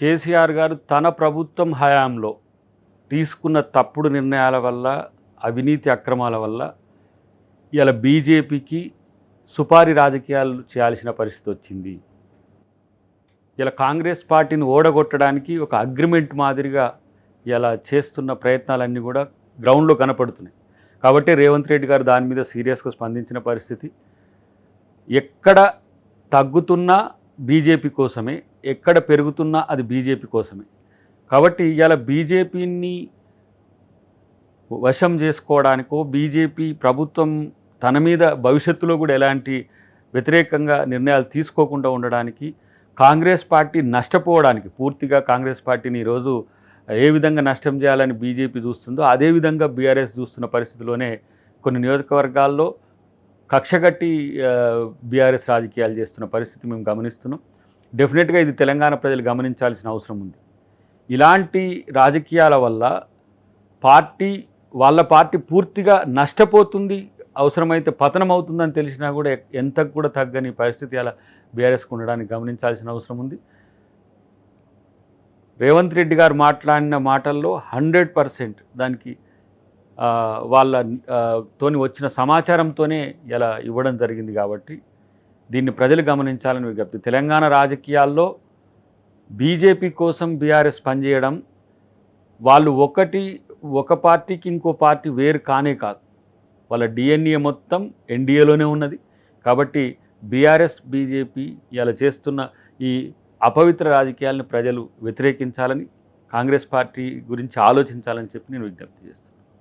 కేసీఆర్ గారు తన ప్రభుత్వం హయాంలో తీసుకున్న తప్పుడు నిర్ణయాల వల్ల, అవినీతి అక్రమాల వల్ల ఇలా బీజేపీకి సుపారీ రాజకీయాలు చేయాల్సిన పరిస్థితి వచ్చింది. ఇలా కాంగ్రెస్ పార్టీని ఓడగొట్టడానికి ఒక అగ్రిమెంట్ మాదిరిగా ఇలా చేస్తున్న ప్రయత్నాలన్నీ కూడా గ్రౌండ్లో కనపడుతున్నాయి. కాబట్టి రేవంత్ రెడ్డి గారు దాని మీద సీరియస్గా స్పందించిన పరిస్థితి. ఎక్కడ తగ్గుతున్నా బీజేపీ కోసమే, ఎక్కడ పెరుగుతున్నా అది బీజేపీ కోసమే. కాబట్టి ఇలా బీజేపీని వశం చేసుకోవడానికో, బీజేపీ ప్రభుత్వం తన మీద భవిష్యత్తులో కూడా ఎలాంటి వ్యతిరేకంగా నిర్ణయాలు తీసుకోకుండా ఉండడానికి, కాంగ్రెస్ పార్టీ నష్టపోవడానికి, పూర్తిగా కాంగ్రెస్ పార్టీని ఈరోజు ఏ విధంగా నష్టం చేయాలని బీజేపీ చూస్తుందో అదేవిధంగా బీఆర్ఎస్ చూస్తున్న పరిస్థితిలోనే కొన్ని నియోజకవర్గాల్లో కక్షగట్టి బీఆర్ఎస్ రాజకీయాలు చేస్తున్న పరిస్థితి మేము గమనిస్తున్నాం. డెఫినెట్గా ఇది తెలంగాణ ప్రజలు గమనించాల్సిన అవసరం ఉంది. ఇలాంటి రాజకీయాల వల్ల వాళ్ళ పార్టీ పూర్తిగా నష్టపోతుంది, అవసరమైతే పతనం అవుతుందని తెలిసినా కూడా ఎంతకు కూడా తగ్గని పరిస్థితి అలా బీఆర్ఎస్కు ఉండడానికి గమనించాల్సిన అవసరం ఉంది. రేవంత్ రెడ్డి గారు మాట్లాడిన మాటల్లో 100% దానికి తోని వచ్చిన సమాచారంతోనే ఇలా ఇవ్వడం జరిగింది. కాబట్టి దీన్ని ప్రజలు గమనించాలని విజ్ఞప్తి. తెలంగాణ రాజకీయాల్లో బీజేపీ కోసం బీఆర్ఎస్ పనిచేయడం, వాళ్ళు ఒక పార్టీకి ఇంకో పార్టీ వేరు కానే కాదు. వాళ్ళ డిఎన్ఏ మొత్తం ఎన్డీఏలోనే ఉన్నది. కాబట్టి బీఆర్ఎస్ బీజేపీ ఇలా చేస్తున్న ఈ అపవిత్ర రాజకీయాలను ప్రజలు వ్యతిరేకించాలని, కాంగ్రెస్ పార్టీ గురించి ఆలోచించాలని చెప్పి నేను విజ్ఞప్తి చేస్తాను.